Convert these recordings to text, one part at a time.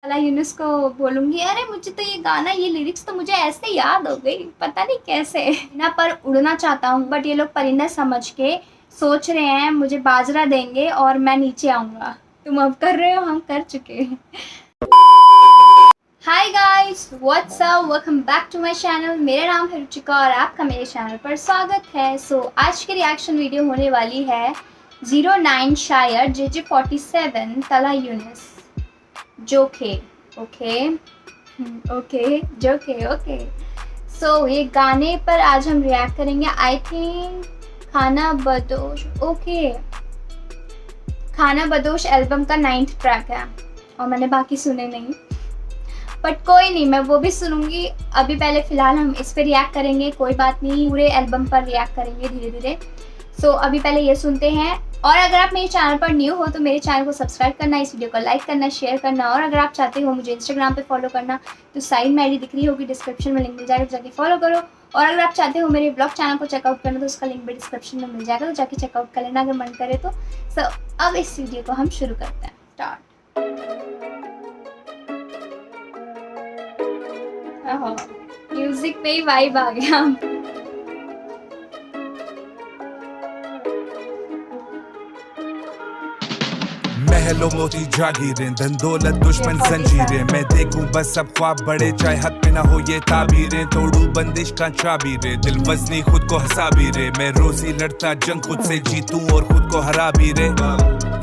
तला यूनुस को बोलूँगी, अरे मुझे तो ये गाना, ये लिरिक्स तो मुझे ऐसे याद हो गई, पता नहीं कैसे। ना पर उड़ना चाहता हूँ, बट ये लोग परिंदा समझ के सोच रहे हैं मुझे बाजरा देंगे और मैं नीचे आऊँगा। तुम अब कर रहे हो, हम कर चुके हैं। Hi guys, what's up, welcome back to my channel. मेरा नाम है रुचिका और आपका मेरे चैनल पर स्वागत है। आज की रिएक्शन वीडियो होने वाली है 09 शायर JJ47 तला यूनुस जोखे। ओके ओके जोखे ओके। ये गाने पर आज हम रिएक्ट करेंगे। आई थिंक खाना बदोश, ओके, खाना बदोश एल्बम का 9th ट्रैक है और मैंने बाकी सुने नहीं, बट कोई नहीं, मैं वो भी सुनूंगी। अभी पहले फ़िलहाल हम इस पर रिएक्ट करेंगे, कोई बात नहीं, पूरे एल्बम पर रिएक्ट करेंगे धीरे धीरे। अभी पहले ये सुनते हैं। और अगर आप मेरे चैनल पर न्यू हो तो मेरे चैनल को सब्सक्राइब करना, इस वीडियो को लाइक करना, शेयर करना। और अगर आप चाहते हो मुझे इंस्टाग्राम पे फॉलो करना तो साइड में आईडी दिख रही होगी, डिस्क्रिप्शन में लिंक मिल जाएगा, तो जाके फॉलो करो। और अगर आप चाहते हो मेरे ब्लॉग चैनल को चेकआउट करना तो उसका लिंक भी डिस्क्रिप्शन में मिल जाएगा, तो जाके चेकआउट कर लेना अगर मन करे तो। अब इस वीडियो को हम शुरू करते हैं। स्टार्ट। म्यूजिक पे ही वाइब आ गया। महलों मोती जागीरें, धन दौलत दुश्मन जंजीरें, मैं देखूं बस सब ख्वाब बड़े, चाहे हद पे ना हो ये ताबीरें, तोड़ू बंदिश का चाबीरें, दिल वजनी खुद को हंसा भी रे, मैं रोजी लड़ता जंग खुद से जीतूं और खुद को हरा भी रे।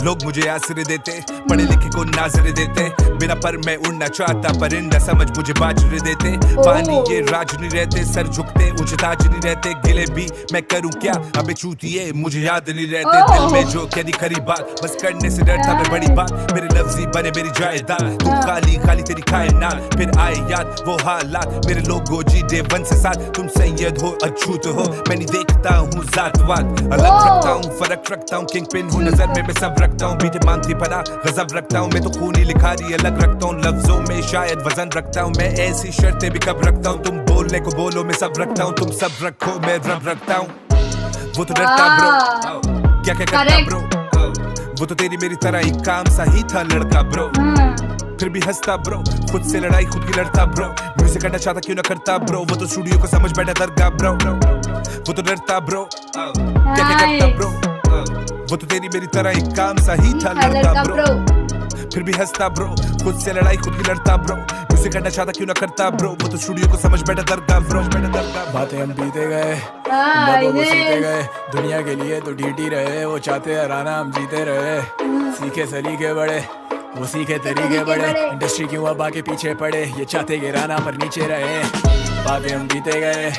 लोग मुझे आसरे देते, पढ़े लिखे को नाजरे देते, बिना पर मैं उड़ना चाहता परिंदा समझ मुझे बाजरे देते। पानी ये राज नहीं रहते, सर झुकते ऊंचे ताज नहीं रहते, गिले भी मैं करूं क्या अबे चूतिए मुझे याद नहीं रहते। दिल में जो कहनी खरी बात बस करने से डरता मैं, बड़ी बात मेरे लफ्जी बने मेरी जायदाद, तू खाली खाली तेरी कायनात, फिर आए याद वो हालात, मेरे लोगो जी डे वन से साथ, तुम सैयद हो अछूत हो, मैं नहीं देखता हूँ जात वात, अलग रखता हूँ फर्क रखता हूँ, किंग पिन हूँ नजर में मैं सब रखता हूँ, बीटे मांगती पना गजब रखता हूँ, मैं तो खूनी लिखारी अलग रखता हूँ, लफ्जों में शायद वजन रखता हूँ, मैं ऐसी शर्तें भी कब रखता हूँ, तुम बोलने को बोलो मैं सब रखता हूँ, तुम सब रखो मैं रब रखता हूँ। वो तो डरता ब्रो, क्या क्या करता ब्रो, वो तो तेरी मेरी तरह ही काम सा ही था लड़का ब्रो, फिर भी हंसता ब्रो, खुद से लड़ाई खुद की लड़ता ब्रो, म्यूजिक करना चाहता क्यों ना करता ब्रो, वो तो स्टूडियो को समझ बैठा दरगाह ब्रो, वो तो डरता ब्रो, क्या क्या करता ब्रो, वो तो तेरी मेरी तरह ही काम सा ही था लड़का ब्रो, फिर भी हंसता ब्रो, खुद से लड़ाई खुद की लड़ता ब्रो, म्यूजिक करना चाहता क्यों ना करता ब्रो, वो तो स्टूडियो को समझ बैठा दरगाह ब्रो। बातें हम बीते गए, बातों को सीते गए, दुनिया के लिए तो ढीठी रहे, वो चाहते हराना हम जीते रहे, सीखे सलीके बड़े वो सीखे तरीके बड़े, इंडस्ट्री क्यों अब आगे पीछे पड़े, ये चाहते गिराना पर नीचे रहे। बातें हम बीते गए,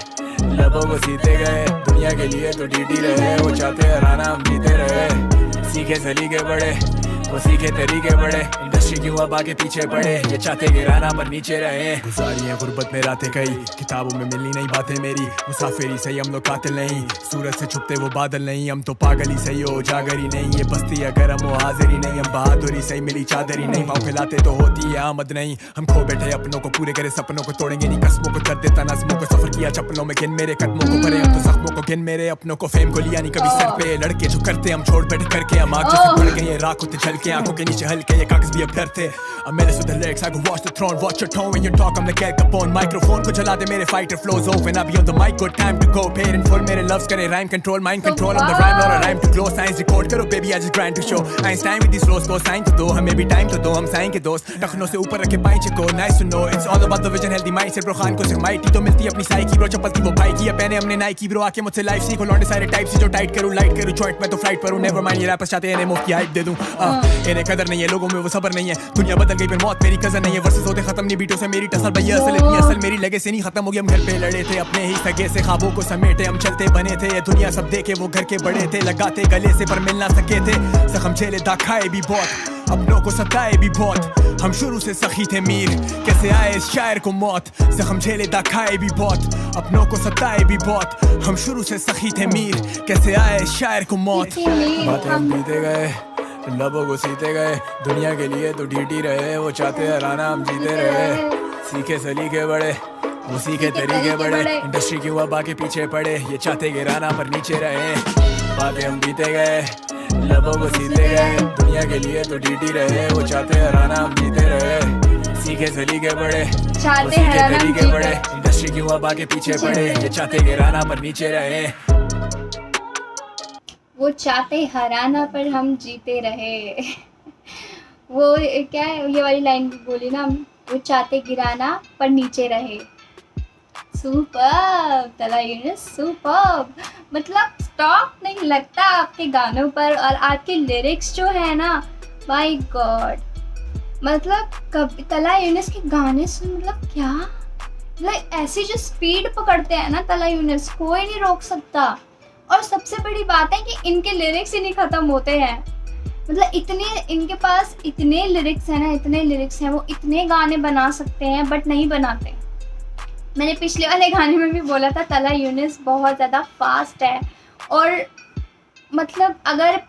लबों को सीते गए, दुनिया के लिए तो ढीठी रहे, वो चाहते हराना हम जीते रहे, सीखे सलीके बड़े वो सीखे तरीके बड़े, इंडस्ट्री क्यों अब आगे पीछे पड़े, ये चाहते गिराना पर नीचे रहे। गुजारी है गुर्बत में रातें कई, किताबों में मिलनी नहीं बातें मेरी, मुसाफिरी सही हम लोग कातिल नहीं, सूरज से छुपते वो बादल नहीं, हम तो पागल ही सही हो जागर ही नहीं, ये बस्ती है गरम हो हाजिर ही नहीं, हम बहादुरी सही मिली चादर ही नहीं, पाँव फैलाते तो होती है आमद नहीं, हम खो बैठे अपनों को पूरे करे सपनों को तोड़ेंगे नहीं कस्मों को, कर देता नज़मों को सफर किया चप्पलों में गिन मेरे कदमों को भरे, हम तो जख्मों को गिन मेरे अपनों को, फेम को लिया नहीं कभी सर पे, लड़के जो करते हम छोड़ बैठे करके, हम आग जैसे बढ़ गए, राख होते झल के आंखों के नीचे हल्के, ये कागज भी अब डरते। अब मेरे सुधर lyrics, I go watch the throne, watch your tone when you talk, I'm like Al Capone, microphone को जला दे मेरे fighter flows off, when I be on the mic, good time to go, paid in full, मेरे loves करे rhyme control, mind control, I'm the rhyme, not a rhyme to glow, science record करो baby, I just grind to show, Einstein with these flows को sign to दो, हमें भी time तो दो, हम साइन के दोस्त, टखनों से ऊपर रखे पाइंचे को, nice to know, it's all about the vision, healthy mindset, bro Khan को सिर्फ mighty तो मिलती अपनी साइकी, bro चप्पल की वो भाई की, पहने हमने नाइकी, bro आके मुझसे लाइफ सीखो, लौंडे सारे टाइप से जो टाइट करूँ, लाइट करूँ, चॉइट मैं तो फ्लाइट पर हूँ, never mind ये रैपर्स चाहते हैं इन्हें मुफ्त की हाइप दे दूँ, इन्हें कदर नहीं है, लोगों में वो सबर नहीं है, दुनिया बदल गई पर मौत मेरी कजन नहीं है, वर्सेस होते खत्म नहीं बीटों से मेरी टसल भैया, असल इतनी असल मेरी लगे से नहीं खत्म हो गई, हम घर पे लड़े थे अपने ही सगे से, ख्वाबों को समेटे हम चलते बने थे, ये दुनिया सब देखे वो घर के बड़े थे, लगाते गले से पर मिल ना सके थे, जख्म झेले दाखाए भी बहुत, अपनों को सताए भी बहुत, हम शुरू से सखी थे मीर, कैसे आए इस शायर को मौत, जख्म झेले दाखाए भी बहुत, अपनों को सताए भी बहुत, हम शुरू से सखी थे मीर, कैसे आए इस शायर को मौत। बातें हम बीते गए, लबों को सीते गए, दुनिया के लिए तो ढीठी रहे, वो चाहते हराना हम जीते रहे, सीखे सलीके बड़े वो सीखे तरीके बड़े, इंडस्ट्री क्यों अब आगे पीछे पड़े, ये चाहते गिराना पर नीचे रहे। बातें हम बीते गए, लबों को सीते गए, दुनिया के लिए तो ढीठी रहे, वो चाहते हराना हम जीते रहे, सीखे सलीके बड़े, वो चाहते सीखे हराना तरीके जीते। बड़े, इंडस्ट्री क्यों अब आगे पीछे पड़े, ये चाहते गिराना पर नीचे रहे। वो चाहते हराना पर हम जीते रहे। वो क्या है, ये वाली लाइन भी बोली ना, वो चाहते गिराना पर नीचे रहे। सुपर्ब तला यूनिस, सुपर्ब। मतलब स्टॉप नहीं लगता आपके गानों पर, और आपके लिरिक्स जो है ना, माय गॉड, मतलब कब तला यूनिस के गाने सुन, मतलब क्या, मतलब ऐसी जो स्पीड पकड़ते हैं ना तला यूनिस, कोई नहीं रोक सकता। और सबसे बड़ी बात है कि इनके लिरिक्स ही नहीं ख़त्म होते हैं, मतलब इतने इनके पास इतने लिरिक्स हैं ना, इतने लिरिक्स हैं, वो इतने गाने बना सकते हैं बट नहीं बनाते। मैंने पिछले वाले गाने में भी बोला था तला यूनिस बहुत ज़्यादा फास्ट है, और मतलब अगर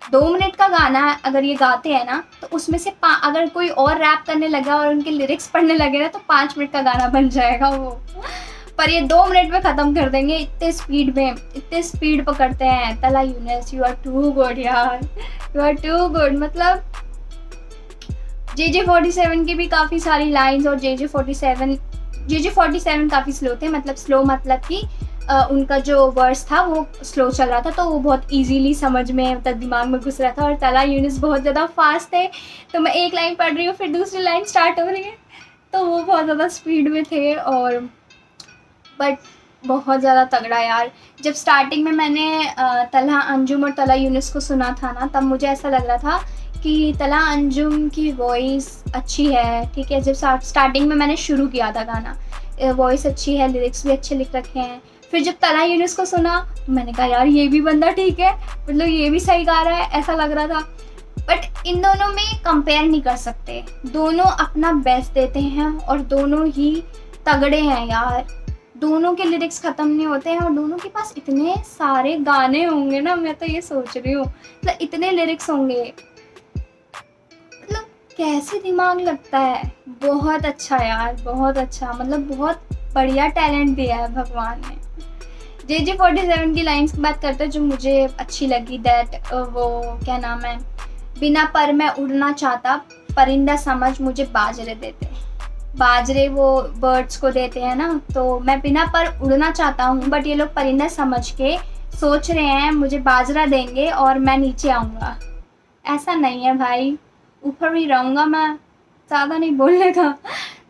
2 मिनट का गाना अगर ये गाते हैं ना, तो उसमें से अगर कोई और रैप करने लगा और उनके लिरिक्स पढ़ने लगे ना, तो 5 मिनट का गाना बन जाएगा वो। पर ये 2 मिनट में ख़त्म कर देंगे, इतने स्पीड में, इतने स्पीड पकड़ते हैं तला यूनिस। यू आर टू गुड यार, यू आर टू गुड। मतलब JJ47 की भी काफ़ी सारी लाइंस, और JJ47 काफ़ी स्लो थे, मतलब स्लो मतलब कि उनका जो वर्स था वो स्लो चल रहा था, तो वो बहुत इजीली समझ में, मतलब दिमाग में घुस रहा था। और तला यूनिस बहुत ज़्यादा फास्ट थे, तो मैं एक लाइन पढ़ रही हूँ, फिर दूसरी लाइन स्टार्ट हो रही है, तो वो बहुत ज़्यादा स्पीड में थे। और बट बहुत ज़्यादा तगड़ा यार। जब स्टार्टिंग में मैंने तला अंजुम और तला यूनिस को सुना था ना, तब मुझे ऐसा लग रहा था कि तला अंजुम की वॉइस अच्छी है, ठीक है। जब स्टार्टिंग में मैंने शुरू किया था गाना, वॉइस अच्छी है, लिरिक्स भी अच्छे लिख रखे हैं। फिर जब तला यूनिस को सुना, मैंने कहा यार ये भी बंदा ठीक है, मतलब ये भी सही गा रहा है, ऐसा लग रहा था। बट इन दोनों में कंपेयर नहीं कर सकते, दोनों अपना बेस्ट देते हैं और दोनों ही तगड़े हैं यार। दोनों के लिरिक्स ख़त्म नहीं होते हैं, और दोनों के पास इतने सारे गाने होंगे ना, मैं तो ये सोच रही हूँ, मतलब इतने लिरिक्स होंगे, मतलब कैसे दिमाग लगता है। बहुत अच्छा यार, बहुत अच्छा, मतलब बहुत बढ़िया टैलेंट दिया है भगवान ने। JJ47 की लाइंस की बात करते हैं जो मुझे अच्छी लगी, दैट वो क्या नाम है, बिना पर मैं उड़ना चाहता, परिंदा समझ मुझे बाजरे देते। बाजरे वो बर्ड्स को देते हैं ना, तो मैं बिना पर उड़ना चाहता हूँ, बट ये लोग परिंदा समझ के सोच रहे हैं मुझे बाजरा देंगे और मैं नीचे आऊँगा। ऐसा नहीं है भाई, ऊपर ही रहूँगा मैं, ज़्यादा नहीं बोलने का।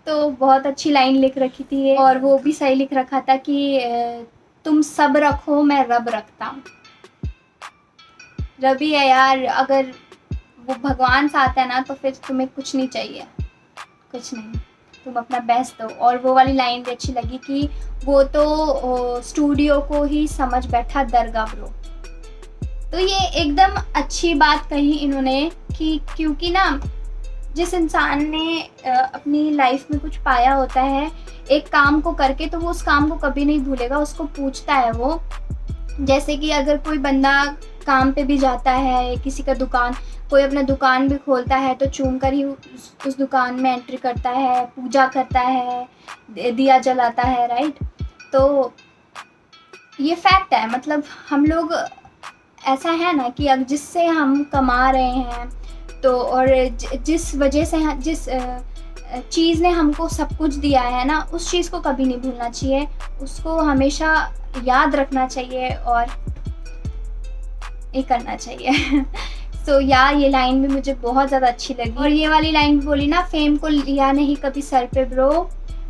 तो बहुत अच्छी लाइन लिख रखी थी, और वो भी सही लिख रखा था कि तुम सब रखो मैं रब रखता हूँ। रबी है यार, अगर वो भगवान साथ है ना, तो फिर तुम्हें कुछ नहीं चाहिए, कुछ नहीं, तुम अपना बेस्ट दो। और वो वाली लाइन भी अच्छी लगी कि वो तो स्टूडियो को ही समझ बैठा दरगाह ब्रो। तो ये एकदम अच्छी बात कही इन्होंने कि क्योंकि ना जिस इंसान ने अपनी लाइफ में कुछ पाया होता है एक काम को करके, तो वो उस काम को कभी नहीं भूलेगा, उसको पूछता है वो। जैसे कि अगर कोई बंदा काम पे भी जाता है, किसी का दुकान, कोई अपना दुकान भी खोलता है, तो चूम कर ही उस दुकान में एंट्री करता है, पूजा करता है, दिया जलाता है, राइट। तो ये फैक्ट है, मतलब हम लोग ऐसा है ना कि अब जिससे हम कमा रहे हैं, तो और जिस वजह से जिस चीज़ ने हमको सब कुछ दिया है ना, उस चीज़ को कभी नहीं भूलना चाहिए, उसको हमेशा याद रखना चाहिए और ये करना चाहिए। तो यार ये लाइन भी मुझे बहुत ज़्यादा अच्छी लगी। और ये वाली लाइन बोली ना, फेम को लिया नहीं कभी सर पे ब्रो,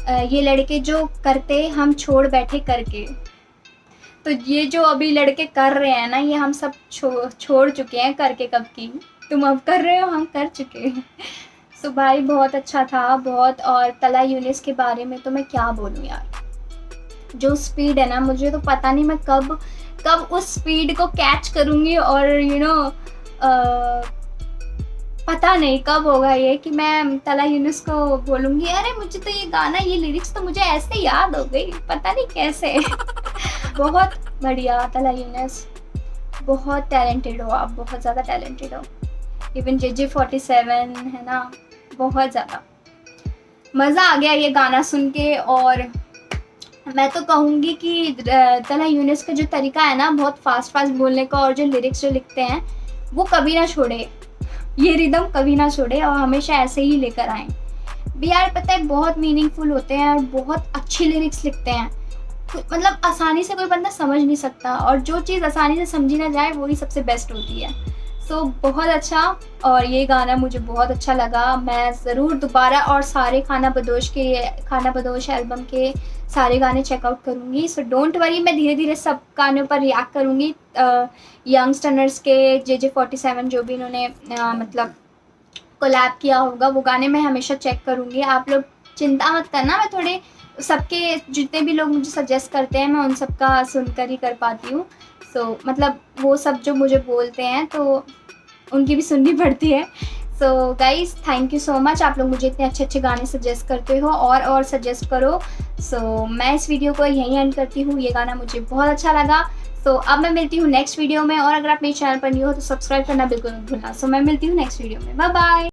ये लड़के जो करते हम छोड़ बैठे करके। तो ये जो अभी लड़के कर रहे हैं ना, ये हम सब छोड़ चुके हैं करके, कब की तुम अब कर रहे हो, हम कर चुके हैं। सो भाई बहुत अच्छा था, बहुत। और तला यूनिस के बारे में तो मैं क्या बोलूँ यार, जो स्पीड है ना, मुझे तो पता नहीं मैं कब उस स्पीड को कैच करूँगी, और पता नहीं कब होगा ये कि मैं तला यूनिस को बोलूँगी अरे मुझे तो ये गाना, ये लिरिक्स तो मुझे ऐसे याद हो गई, पता नहीं कैसे। बहुत बढ़िया तला यूनिस, बहुत टैलेंटेड हो आप, बहुत ज़्यादा टैलेंटेड हो। इवन JJ47 है ना, बहुत ज़्यादा मज़ा आ गया ये गाना सुन के। और मैं तो कहूँगी कि तला यूनिस का जो तरीका है ना, बहुत फास्ट बोलने का, और जो लिरिक्स जो लिखते हैं वो कभी ना छोड़े, ये रिदम कभी ना छोड़े, और हमेशा ऐसे ही लेकर आएँ। बी आर पता है बहुत मीनिंगफुल होते हैं और बहुत अच्छी लिरिक्स लिखते हैं, मतलब आसानी से कोई बंदा समझ नहीं सकता, और जो चीज़ आसानी से समझी ना जाए वही सबसे बेस्ट होती है। सो बहुत अच्छा, और ये गाना मुझे बहुत अच्छा लगा। मैं ज़रूर दोबारा और सारे खाना बदोश एल्बम के सारे गाने चेकआउट करूँगी। सो डोंट वरी, मैं धीरे धीरे सब गानों पर रिएक्ट करूँगी। यंगस्टर्स के JJ47 जो भी इन्होंने मतलब कोलैब किया होगा वो गाने मैं हमेशा चेक करूँगी। आप लोग चिंता मत करना, मैं थोड़े सबके जितने भी लोग मुझे सजेस्ट करते हैं मैं उन सब का सुनकर ही कर पाती हूँ। सो मतलब वो सब जो मुझे बोलते हैं तो उनकी भी सुननी पड़ती है। So guys thank you so much, आप लोग मुझे इतने अच्छे अच्छे गाने सजेस्ट करते हो और सजेस्ट करो। सो मैं इस वीडियो को यहीं एंड करती हूँ। ये गाना मुझे बहुत अच्छा लगा। सो अब मैं मिलती हूँ नेक्स्ट वीडियो में, और अगर आप मेरे चैनल पर न्यू हो तो सब्सक्राइब करना बिल्कुल मत भूलना। सो मैं मिलती हूँ नेक्स्ट वीडियो में। Bye bye.